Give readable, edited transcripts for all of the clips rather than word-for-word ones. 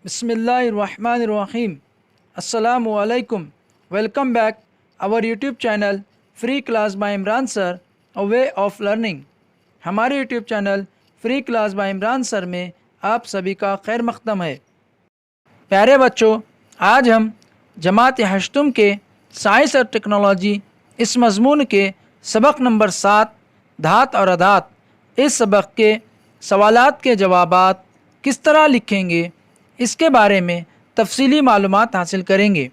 بسم اللہ الرحمن الرحیم. السلام علیکم. Welcome back our YouTube channel free class by Imran sir a way of learning. ہمارے YouTube channel free class by Imran sir میں آپ سبھی کا خیر مقدم ہے. پیارے بچوں، آج ہم جماعت ہشتم کے سائنس اور ٹیکنالوجی اس مضمون کے سبق نمبر 7 دھات اور ادھات، اس سبق کے سوالات کے جوابات کس طرح لکھیں گے اس کے بارے میں تفصیلی معلومات حاصل کریں گے.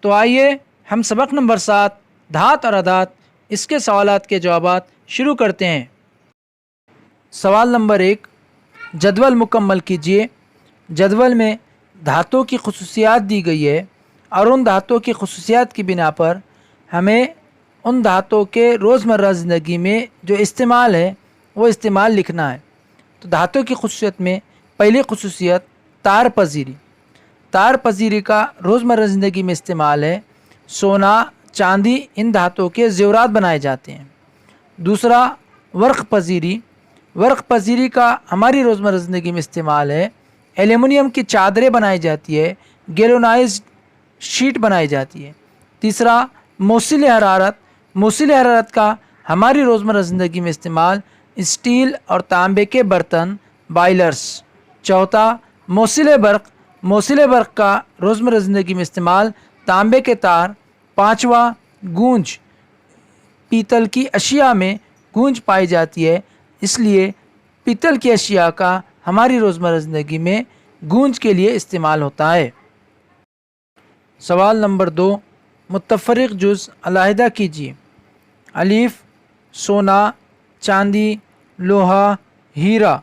تو آئیے ہم سبق نمبر 7 دھات اور ادھات اس کے سوالات کے جوابات شروع کرتے ہیں. سوال نمبر 1، جدول مکمل کیجیے. جدول میں دھاتوں کی خصوصیات دی گئی ہے اور ان دھاتوں کی خصوصیات کی بنا پر ہمیں ان دھاتوں کے روزمرہ زندگی میں جو استعمال ہے وہ استعمال لکھنا ہے. تو دھاتوں کی خصوصیت میں پہلی خصوصیت تار پذیری. تار پذیری کا روزمرہ زندگی میں استعمال ہے. سونا، چاندی، ان دھاتوں کے زیورات بنائے جاتے ہیں. دوسرا، ورق پذیری. ورق پذیری کا ہماری روزمرہ زندگی میں استعمال ہے. ایلومینیم کی چادریں بنائی جاتی ہے، گیلونائزڈ شیٹ بنائی جاتی ہے. تیسرا، موصل حرارت. موصل حرارت کا ہماری روزمرہ زندگی میں استعمال اسٹیل اور تانبے کے برتن، بائلرز. چوتھا، موصل برق. موصل برق کا روزمرہ زندگی میں استعمال تانبے کے تار. پانچواں، گونج. پیتل کی اشیاء میں گونج پائی جاتی ہے، اس لیے پیتل کی اشیاء کا ہماری روزمرہ زندگی میں گونج کے لیے استعمال ہوتا ہے. سوال نمبر 2، متفرق جز علیحدہ کیجیے. الف، سونا، چاندی، لوہا، ہیرا،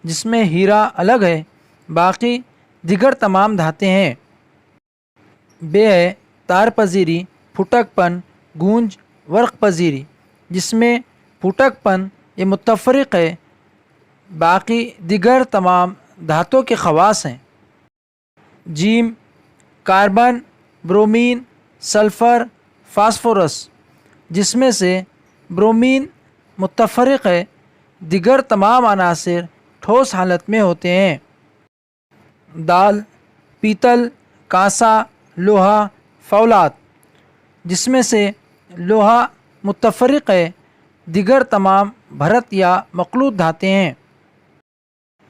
جس میں ہیرا الگ ہے، باقی دیگر تمام دھاتیں ہیں. بے ہے تار پذیری، پھٹک پن، گونج، ورق پذیری، جس میں پھٹک پن یہ متفرق ہے، باقی دیگر تمام دھاتوں کے خواص ہیں. جیم، کاربن، برومین، سلفر، فاسفورس، جس میں سے برومین متفرق ہے، دیگر تمام عناصر ٹھوس حالت میں ہوتے ہیں. دال، پیتل، کانسا، لوہا، فولاد، جس میں سے لوہا متفرق ہے، دیگر تمام بھرت یا مخلوط دھاتیں ہیں.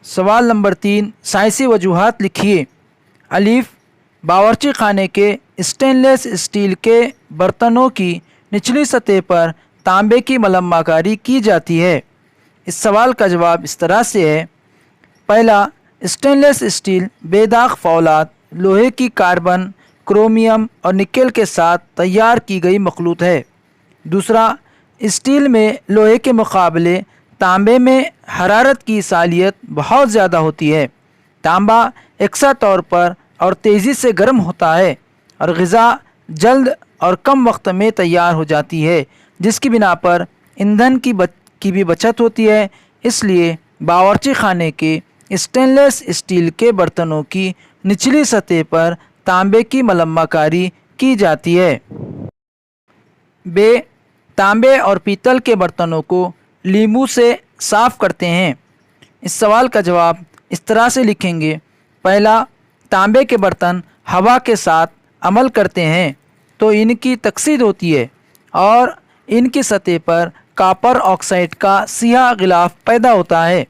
سوال نمبر 3، سائنسی وجوہات لکھیے. الف، باورچی خانے کے اسٹین لیس اسٹیل کے برتنوں کی نچلی سطح پر تانبے کی ملمہ کاری کی جاتی ہے. اس سوال کا جواب اس طرح سے ہے. پہلا، اسٹین لیس اسٹیل بے داغ فولاد لوہے کی کاربن، کرومیم اور نکل کے ساتھ تیار کی گئی مخلوط ہے. دوسرا، اسٹیل میں لوہے کے مقابلے تانبے میں حرارت کی صلاحیت بہت زیادہ ہوتی ہے. تانبا یکساں طور پر اور تیزی سے گرم ہوتا ہے اور غذا جلد اور کم وقت میں تیار ہو جاتی ہے، جس کی بنا پر ایندھن کی بھی بچت ہوتی ہے. اس لیے باورچی خانے کے اسٹین لیس اسٹیل کے برتنوں کی نچلی سطح پر تانبے کی ملمہ کاری کی جاتی ہے. بے، تانبے اور پیتل کے برتنوں کو لیموں سے صاف کرتے ہیں. اس سوال کا جواب اس طرح سے لکھیں گے. پہلا، تانبے کے برتن ہوا کے ساتھ عمل کرتے ہیں تو ان کی تکسید ہوتی ہے اور ان کی سطح پر کاپر آکسائڈ کا سیاہ غلاف پیدا ہوتا ہے.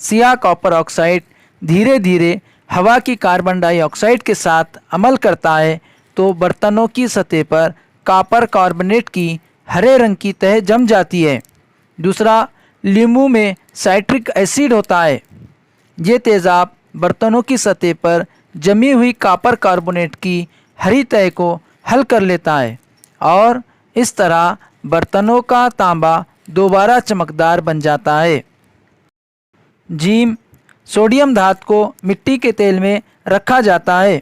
سیاہ کاپر آکسائڈ دھیرے دھیرے ہوا کی کاربن ڈائی آکسائڈ کے ساتھ عمل کرتا ہے تو برتنوں کی سطح پر کاپر کاربونیٹ کی ہرے رنگ کی تہ جم جاتی ہے. دوسرا، لیموں میں سائٹرک ایسڈ ہوتا ہے. یہ تیزاب برتنوں کی سطح پر جمی ہوئی کاپر کاربونیٹ کی ہری تہ کو حل کر لیتا ہے اور اس طرح برتنوں کا تانبا دوبارہ چمکدار بن جاتا ہے. جیم، سوڈیم دھات کو مٹی کے تیل میں رکھا جاتا ہے.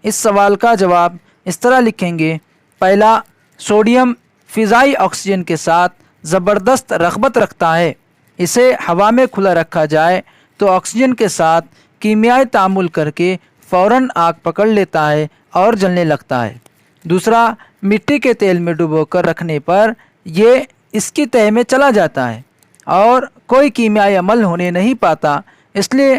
اس سوال کا جواب اس طرح لکھیں گے. پہلا، سوڈیم فضائی آکسیجن کے ساتھ زبردست رغبت رکھتا ہے. اسے ہوا میں کھلا رکھا جائے تو آکسیجن کے ساتھ کیمیائی تعامل کر کے فوراً آگ پکڑ لیتا ہے اور جلنے لگتا ہے. دوسرا، مٹی کے تیل میں ڈبو کر رکھنے پر یہ اس کی تہ میں چلا جاتا ہے اور کوئی کیمیائی عمل ہونے نہیں پاتا، اس لیے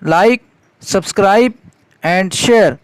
like, subscribe and share.